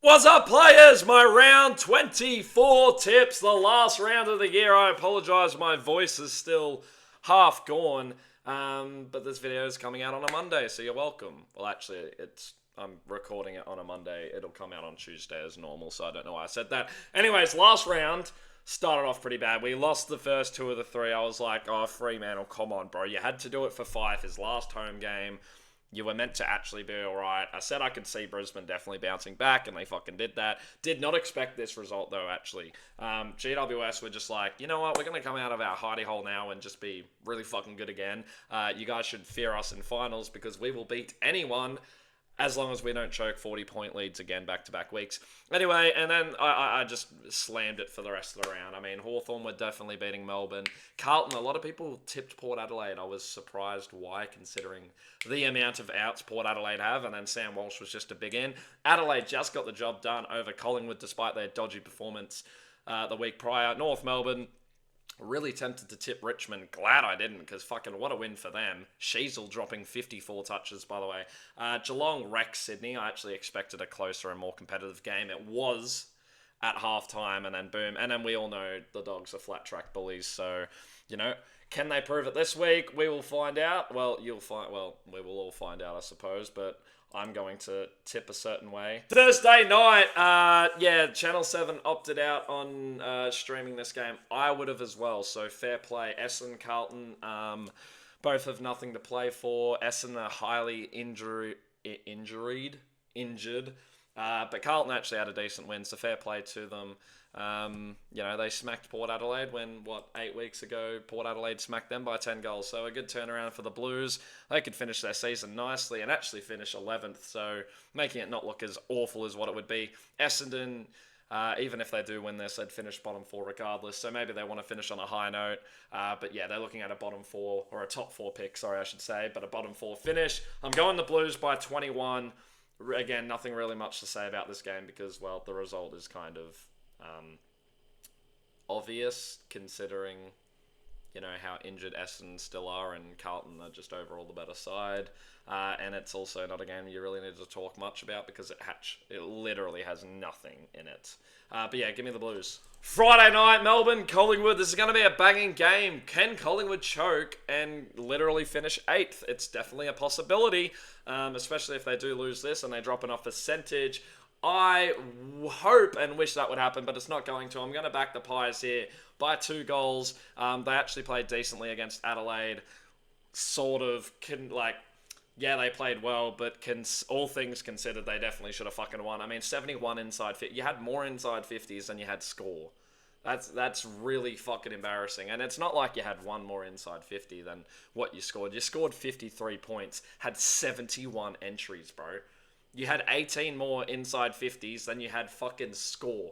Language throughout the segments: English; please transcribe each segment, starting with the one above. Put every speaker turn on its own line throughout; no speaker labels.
What's up, players? My round 24 tips, the last round of the year. I apologise, my voice is still half gone, but this video is coming out on a Monday, so you're welcome. Well, actually, I'm recording it on a Monday. It'll come out on Tuesday as normal, so I don't know why I said that. Anyways, last round started off pretty bad. We lost the first two of the three. I was like, oh, Fremantle, come on, bro. You had to do it for Fife, his last home game. You were meant to actually be alright. I said I could see Brisbane definitely bouncing back, and they fucking did that. Did not expect this result, though, actually. GWS were just like, you know what, we're going to come out of our hidey hole now and just be really fucking good again. You guys should fear us in finals because we will beat anyone as long as we don't choke 40-point leads again back-to-back weeks. Anyway, and then I just slammed it for the rest of the round. I mean, Hawthorn were definitely beating Melbourne. Carlton, a lot of people tipped Port Adelaide. I was surprised why, considering the amount of outs Port Adelaide have, and then Sam Walsh was just a big in. Adelaide just got the job done over Collingwood despite their dodgy performance the week prior. North Melbourne, really tempted to tip Richmond. Glad I didn't, because fucking what a win for them. Sheasel dropping 54 touches, by the way. Geelong wrecked Sydney. I actually expected a closer and more competitive game. It was at halftime, and then boom. And then we all know the Dogs are flat track bullies, so, you know, can they prove it this week? We will find out. Well, we will all find out, I suppose, but I'm going to tip a certain way. Thursday night, Channel 7 opted out on streaming this game. I would have as well, so fair play. Essendon, Carlton, both have nothing to play for. Essendon are highly injured. But Carlton actually had a decent win, so fair play to them. They smacked Port Adelaide when, 8 weeks ago, Port Adelaide smacked them by 10 goals. So a good turnaround for the Blues. They could finish their season nicely and actually finish 11th, so making it not look as awful as what it would be. Essendon, even if they do win this, they'd finish bottom four regardless, so maybe they want to finish on a high note. But yeah, they're looking at a bottom four, or a top four pick, I should say, but a bottom four finish. I'm going the Blues by 21. Again, nothing really much to say about this game because, well, the result is kind of obvious considering, how injured Essendon still are and Carlton are just overall the better side. And it's also not a game you really need to talk much about because it literally has nothing in it. But yeah, give me the Blues. Friday night, Melbourne, Collingwood. This is going to be a banging game. Can Collingwood choke and literally finish 8th? It's definitely a possibility, especially if they do lose this and they drop enough percentage. I hope and wish that would happen, but it's not going to. I'm going to back the Pies here by 2 goals. They actually played decently against Adelaide. They played well, but all things considered, they definitely should have fucking won. I mean, 71 inside 50. You had more inside 50s than you had score. That's really fucking embarrassing. And it's not like you had one more inside 50 than what you scored. You scored 53 points, had 71 entries, bro. You had 18 more inside 50s than you had fucking score.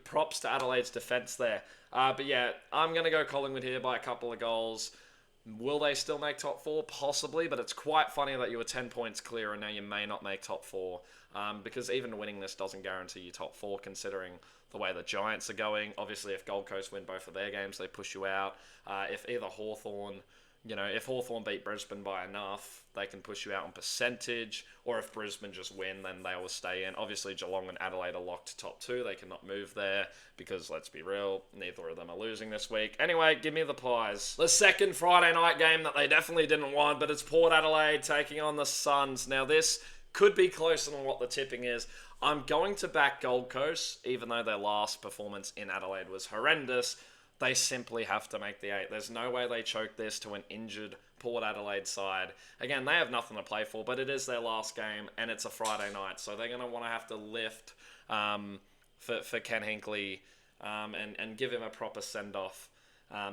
Props to Adelaide's defense there. But yeah, I'm going to go Collingwood here by a couple of goals. Will they still make top 4? Possibly, but it's quite funny that you were 10 points clear and now you may not make top 4. Because even winning this doesn't guarantee you top 4 considering the way the Giants are going. Obviously, if Gold Coast win both of their games, they push you out. If either Hawthorn... if Hawthorn beat Brisbane by enough, they can push you out on percentage. Or if Brisbane just win, then they will stay in. Obviously, Geelong and Adelaide are locked to top 2. They cannot move there because, let's be real, neither of them are losing this week. Anyway, give me the Pies. The second Friday night game that they definitely didn't want, but it's Port Adelaide taking on the Suns. Now, this could be closer than what the tipping is. I'm going to back Gold Coast, even though their last performance in Adelaide was horrendous. They simply have to make the 8. There's no way they choke this to an injured Port Adelaide side. Again, they have nothing to play for, but it is their last game, and it's a Friday night, so they're going to want to have to lift for Ken Hinkley and give him a proper send-off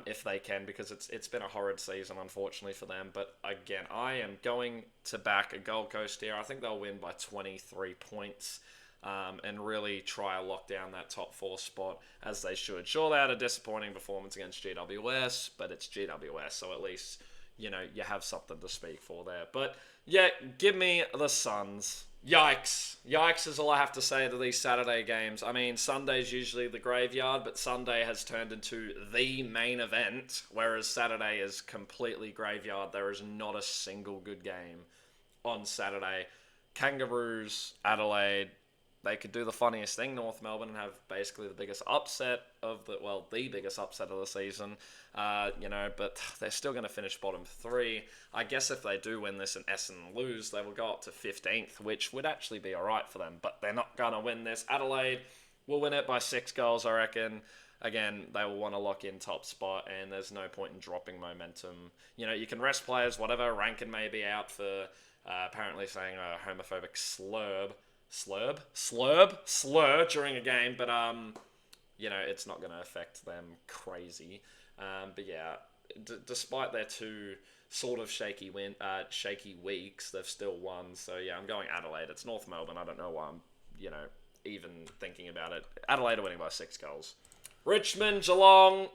if they can, because it's been a horrid season, unfortunately, for them. But again, I am going to back a Gold Coast here. I think they'll win by 23 points. And really try to lock down that top 4 spot as they should. Sure, they had a disappointing performance against GWS, but it's GWS, so at least, you have something to speak for there. But, yeah, give me the Suns. Yikes. Yikes is all I have to say to these Saturday games. I mean, Sunday's usually the graveyard, but Sunday has turned into the main event, whereas Saturday is completely graveyard. There is not a single good game on Saturday. Kangaroos, Adelaide, they could do the funniest thing, North Melbourne, and have basically the biggest upset of the biggest upset of the season. But they're still going to finish bottom 3. I guess if they do win this and Essendon lose, they will go up to 15th, which would actually be alright for them. But they're not going to win this. Adelaide will win it by 6 goals, I reckon. Again, they will want to lock in top spot, and there's no point in dropping momentum. You can rest players, whatever. Rankin may be out for apparently saying a homophobic slur during a game, but it's not going to affect them crazy. But yeah, despite their 2 sort of shaky weeks, they've still won. So yeah, I'm going Adelaide. It's North Melbourne. I don't know why I'm even thinking about it. Adelaide are winning by 6 goals. Richmond, Geelong.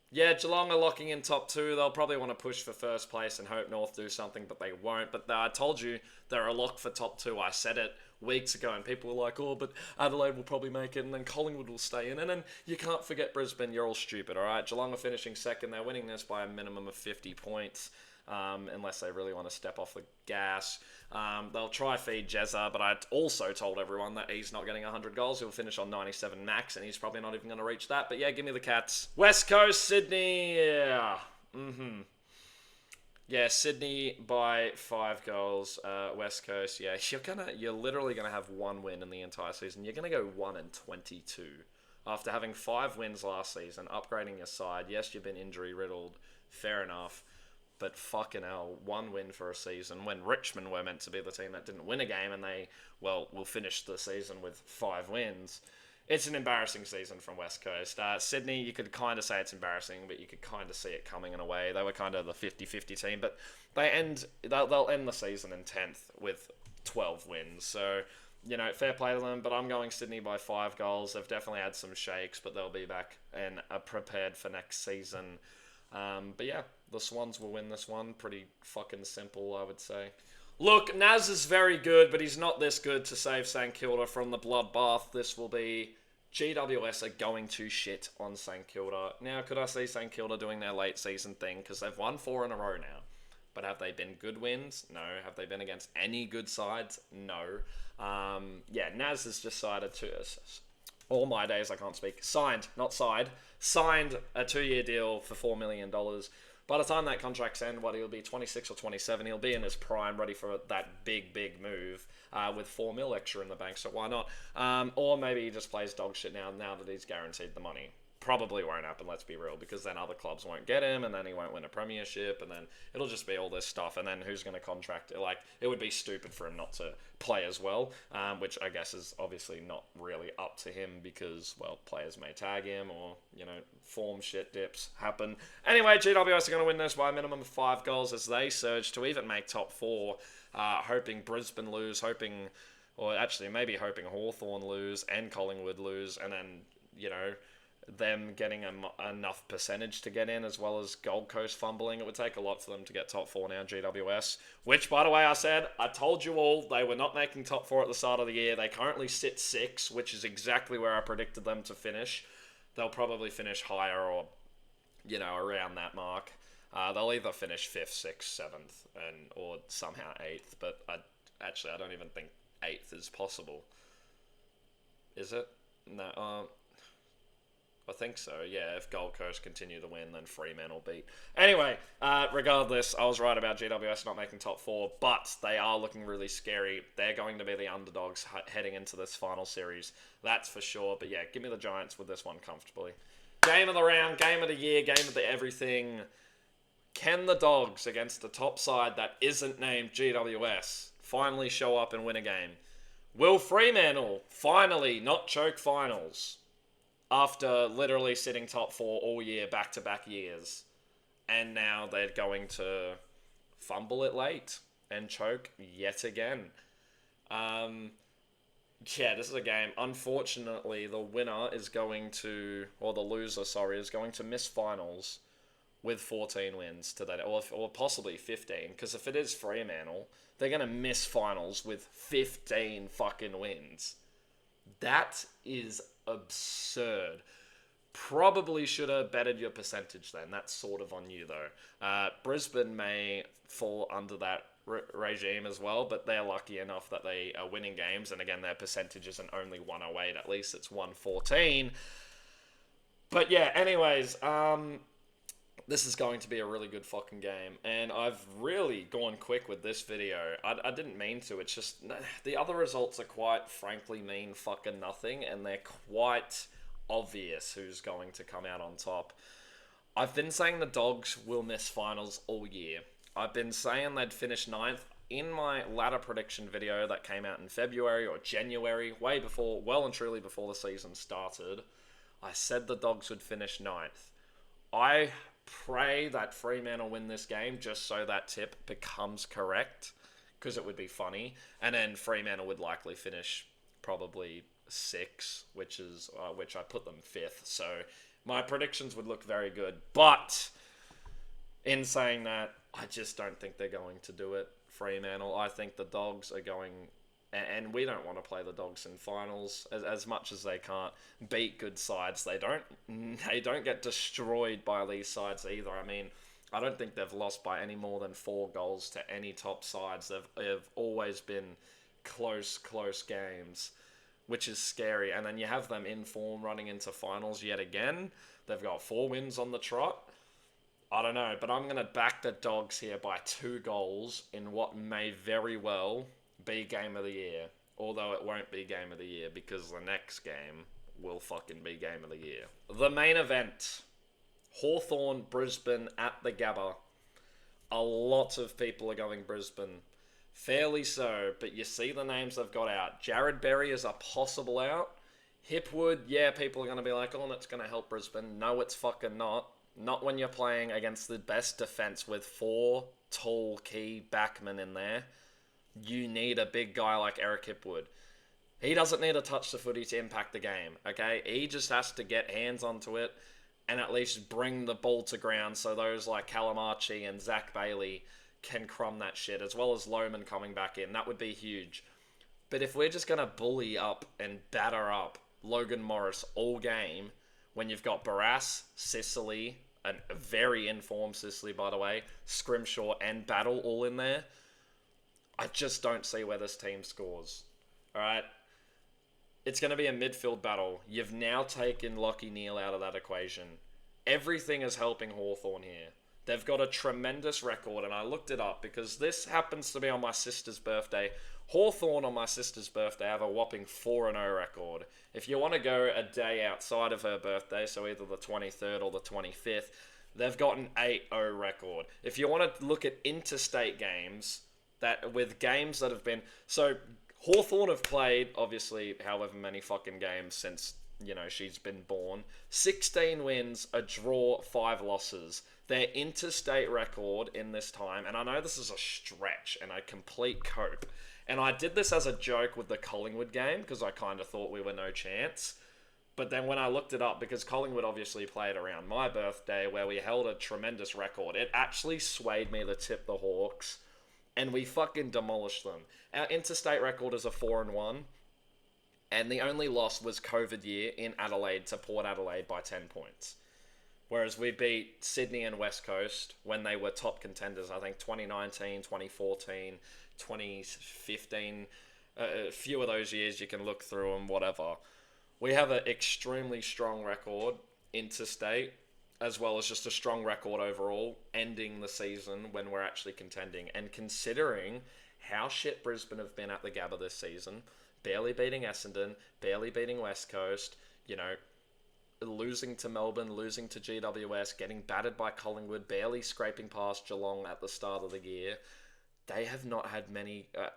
Yeah, Geelong are locking in top 2. They'll probably want to push for first place and hope North do something, but they won't. But I told you they're a lock for top 2. I said it weeks ago, and people were like, oh, but Adelaide will probably make it, and then Collingwood will stay in. And then you can't forget Brisbane. You're all stupid, all right? Geelong are finishing second. They're winning this by a minimum of 50 points, unless they really want to step off the gas. They'll try feed Jezza, but I also told everyone that he's not getting 100 goals. He'll finish on 97 max, and he's probably not even going to reach that. But yeah, give me the Cats. West Coast, Sydney. Yeah. Yeah, Sydney by 5 goals. West Coast, yeah. You're literally gonna have 1 win in the entire season. You're gonna go 1-22 after having 5 wins last season, upgrading your side. Yes, you've been injury riddled. Fair enough. But fucking hell, 1 win for a season when Richmond were meant to be the team that didn't win a game, and they, will finish the season with 5 wins. It's an embarrassing season from West Coast. Sydney, you could kind of say it's embarrassing, but you could kind of see it coming in a way. They were kind of the 50-50 team, but they'll end the season in 10th with 12 wins. So, fair play to them, but I'm going Sydney by 5 goals. They've definitely had some shakes, but they'll be back and are prepared for next season. But yeah, the Swans will win this one. Pretty fucking simple, I would say. Look, Naz is very good, but he's not this good to save St Kilda from the bloodbath. This will be GWS are going to shit on St Kilda. Now, could I see St Kilda doing their late season thing? Because they've won 4 in a row now. But have they been good wins? No. Have they been against any good sides? No. Naz has decided to... all my days I can't speak. Signed a 2-year deal for $4 million. By the time that contract's end, he'll be 26 or 27. He'll be in his prime, ready for that big move with $4 million extra in the bank, so why not? Or maybe he just plays dog shit now that he's guaranteed the money. Probably won't happen, let's be real, because then other clubs won't get him, and then he won't win a premiership, and then it'll just be all this stuff, and then who's going to contract it? It would be stupid for him not to play as well, which I guess is obviously not really up to him, because, players may tag him, or, form shit dips happen. Anyway, GWS are going to win this by a minimum of 5 goals as they surge to even make top 4, hoping Brisbane lose, hoping hoping Hawthorn lose, and Collingwood lose, and then, them getting enough percentage to get in, as well as Gold Coast fumbling. It would take a lot for them to get top 4 now, GWS. Which, by the way, I told you all they were not making top 4 at the start of the year. They currently sit 6, which is exactly where I predicted them to finish. They'll probably finish higher or, around that mark. They'll either finish 5th, 6th, 7th, or somehow 8th. But I don't even think 8th is possible. Is it? No. I think so, yeah. If Gold Coast continue to win, then Fremantle will beat. Anyway, regardless, I was right about GWS not making top 4, but they are looking really scary. They're going to be the underdogs heading into this final series. That's for sure. But yeah, give me the Giants with this one comfortably. Game of the round, game of the year, game of the everything. Can the Dogs, against the top side that isn't named GWS, finally show up and win a game? Will Fremantle finally not choke finals? After literally sitting top 4 all year, back-to-back years. And now they're going to fumble it late and choke yet again. This is a game. Unfortunately, the winner is going to... or the loser, is going to miss finals with 14 wins today. Or possibly 15. Because if it is Fremantle, they're going to miss finals with 15 fucking wins. That is absurd. Probably should have bettered your percentage then. That's sort of on you though. Brisbane may fall under that regime as well, but they're lucky enough that they are winning games, and again, their percentage isn't only 108, at least it's 114. But yeah, anyways, this is going to be a really good fucking game, and I've really gone quick with this video. I didn't mean to, it's just, the other results are quite frankly mean fucking nothing, and they're quite obvious who's going to come out on top. I've been saying the Dogs will miss finals all year. I've been saying they'd finish 9th in my ladder prediction video that came out in February or January, way before, well and truly before the season started. I said the Dogs would finish 9th. I pray that Fremantle win this game just so that tip becomes correct, because it would be funny. And then Fremantle would likely finish probably 6, which I put them 5th. So my predictions would look very good. But in saying that, I just don't think they're going to do it, Fremantle. I think the Dogs are going, and we don't want to play the Dogs in finals as much as they can't beat good sides. They don't get destroyed by these sides either. I mean, I don't think they've lost by any more than 4 goals to any top sides. They've always been close games, which is scary. And then you have them in form running into finals yet again. They've got 4 wins on the trot. I don't know, but I'm going to back the Dogs here by 2 goals in what may very well be Game of the Year. Although it won't be Game of the Year, because the next game will fucking be Game of the Year. The main event. Hawthorn, Brisbane at the Gabba. A lot of people are going Brisbane. Fairly so, but you see the names they've got out. Jared Berry is a possible out. Hipwood, yeah, people are going to be like, oh, that's going to help Brisbane. No, it's fucking not. Not when you're playing against the best defense with 4 tall key backmen in there. You need a big guy like Eric Hipwood. He doesn't need to touch the footy to impact the game, okay? He just has to get hands onto it and at least bring the ball to ground so those like Calamarchi and Zach Bailey can crumb that shit, as well as Lohman coming back in. That would be huge. But if we're just going to bully up and batter up Logan Morris all game, when you've got Barras, Sicily, a very informed Sicily, by the way, Scrimshaw and Battle all in there, I just don't see where this team scores. All right? It's going to be a midfield battle. You've now taken Lachie Neale out of that equation. Everything is helping Hawthorn here. They've got a tremendous record, and I looked it up because this happens to be on my sister's birthday. Hawthorn on my sister's birthday have a whopping 4-0 record. If you want to go a day outside of her birthday, so either the 23rd or the 25th, they've got an 8-0 record. If you want to look at interstate games, that with games that have been... So, Hawthorn have played, obviously, however many fucking games since, she's been born. 16 wins, a draw, 5 losses. Their interstate record in this time, and I know this is a stretch and a complete cope, and I did this as a joke with the Collingwood game because I kind of thought we were no chance. But then when I looked it up, because Collingwood obviously played around my birthday where we held a tremendous record, it actually swayed me to tip the Hawks, and we fucking demolished them. Our interstate record is a 4-1, and the only loss was COVID year in Adelaide to Port Adelaide by 10 points. Whereas we beat Sydney and West Coast when they were top contenders, I think 2019, 2014, 2015. A few of those years you can look through them, whatever. We have an extremely strong record interstate, as well as just a strong record overall, ending the season when we're actually contending. And considering how shit Brisbane have been at the Gabba this season, barely beating Essendon, barely beating West Coast, losing to Melbourne, losing to GWS, getting battered by Collingwood, barely scraping past Geelong at the start of the year. They have not had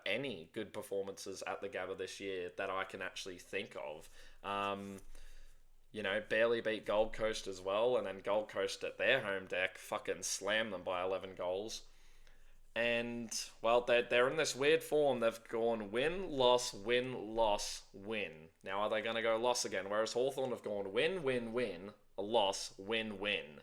any good performances at the Gabba this year that I can actually think of. Barely beat Gold Coast as well, and then Gold Coast at their home deck fucking slammed them by 11 goals. And, well, they're in this weird form. They've gone win, loss, win, loss, win. Now, are they going to go loss again? Whereas Hawthorn have gone win, win, win, a loss, win, win.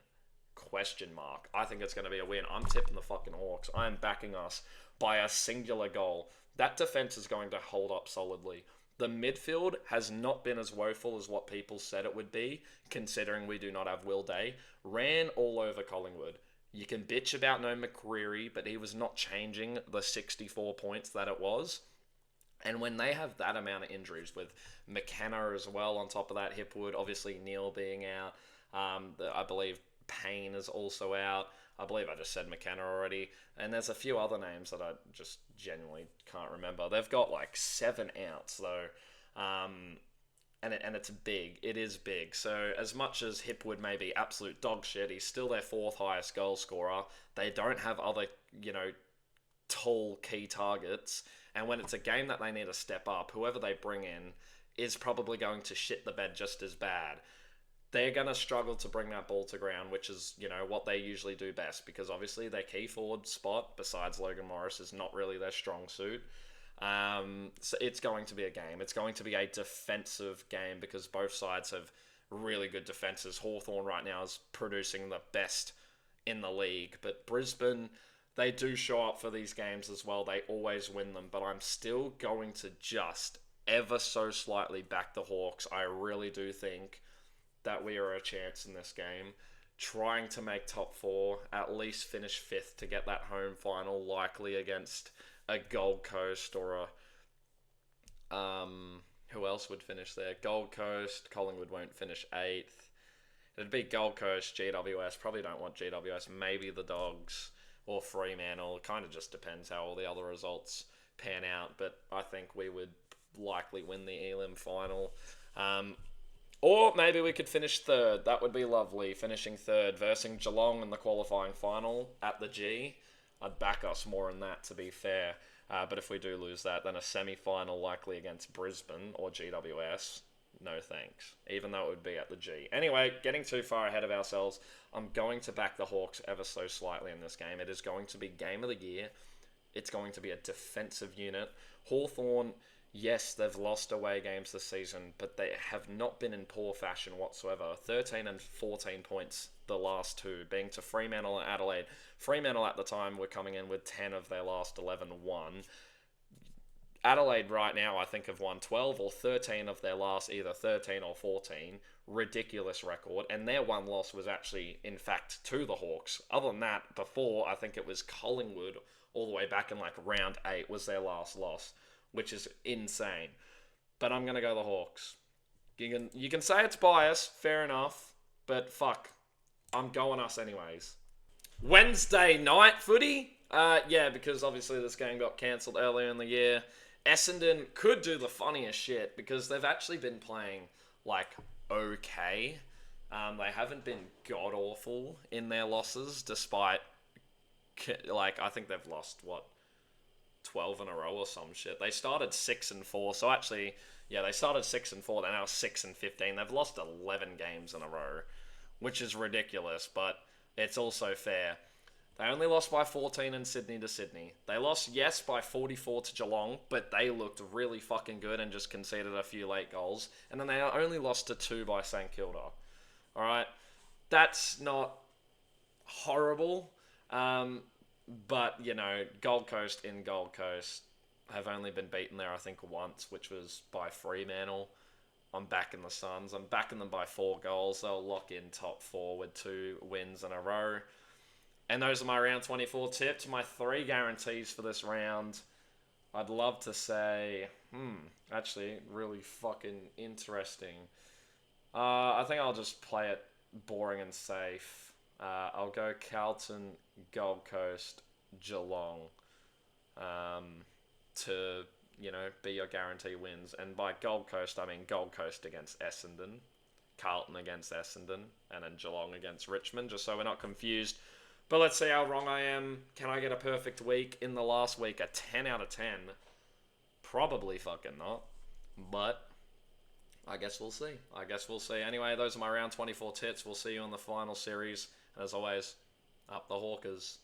Question mark. I think it's going to be a win. I'm tipping the fucking Hawks. I am backing us by a singular goal. That defense is going to hold up solidly. The midfield has not been as woeful as what people said it would be, considering we do not have Will Day. Ran all over Collingwood. You can bitch about no McCreary, but he was not changing the 64 points that it was. And when they have that amount of injuries with McKenna as well, on top of that, Hipwood, obviously Neil being out, I believe Payne is also out. I believe I just said McKenna already. And there's a few other names that I just genuinely can't remember. They've got like 7 outs, though. And it's big. It is big. So as much as Hipwood may be absolute dog shit, he's still their 4th highest goal scorer. They don't have other, tall key targets. And when it's a game that they need to step up, whoever they bring in is probably going to shit the bed just as bad. They're going to struggle to bring that ball to ground, which is, what they usually do best, because obviously their key forward spot, besides Logan Morris, is not really their strong suit. So it's going to be a game. It's going to be a defensive game because both sides have really good defenses. Hawthorn right now is producing the best in the league, but Brisbane, they do show up for these games as well. They always win them, but I'm still going to just ever so slightly back the Hawks. I really do think that we are a chance in this game. Trying to make top 4, at least finish 5th to get that home final, likely against a Gold Coast or a... who else would finish there? Gold Coast. Collingwood won't finish 8th. It'd be Gold Coast, GWS. Probably don't want GWS. Maybe the Dogs or Fremantle. It kind of just depends how all the other results pan out. But I think we would likely win the Elim final. Or maybe we could finish 3rd. That would be lovely. Finishing 3rd versus Geelong in the qualifying final at the G. I'd back us more in that, to be fair. But if we do lose that, then a semi-final likely against Brisbane or GWS. No thanks. Even though it would be at the G. Anyway, getting too far ahead of ourselves, I'm going to back the Hawks ever so slightly in this game. It is going to be game of the year. It's going to be a defensive unit. Hawthorn, yes, they've lost away games this season, but they have not been in poor fashion whatsoever. 13 and 14 points the last 2, being to Fremantle and Adelaide. Fremantle at the time were coming in with 10 of their last 11 won. Adelaide right now, I think, have won 12 or 13 of their last either 13 or 14. Ridiculous record. And their one loss was actually, in fact, to the Hawks. Other than that, before, I think it was Collingwood all the way back in like round 8 was their last loss, which is insane. But I'm going to go the Hawks. You can say it's bias, fair enough, but fuck, I'm going us anyways. Wednesday night footy? Yeah, because obviously this game got cancelled earlier in the year. Essendon could do the funniest shit because they've actually been playing, like, okay. They haven't been god-awful in their losses, despite, like, I think they've lost, 12 in a row or some shit. They started 6-4, so actually, yeah, they started 6-4, they're now 6-15. They've lost 11 games in a row, which is ridiculous, but it's also fair. They only lost by 14 in Sydney to Sydney. They lost, yes, by 44 to Geelong, but they looked really fucking good and just conceded a few late goals. And then they only lost to 2 by St Kilda. Alright? That's not horrible. But, Gold Coast in Gold Coast have only been beaten there, I think, once, which was by Fremantle. I'm backing the Suns. I'm backing them by 4 goals. They'll lock in top 4 with 2 wins in a row. And those are my round 24 tips. My 3 guarantees for this round. I'd love to say, actually, really fucking interesting. I think I'll just play it boring and safe. I'll go Carlton, Gold Coast, Geelong to, be your guarantee wins. And by Gold Coast, I mean Gold Coast against Essendon, Carlton against Essendon, and then Geelong against Richmond, just so we're not confused. But let's see how wrong I am. Can I get a perfect week in the last week? A 10 out of 10? Probably fucking not. But I guess we'll see. Anyway, those are my round 24 tits. We'll see you in the final series. And as always, up the Hawkers.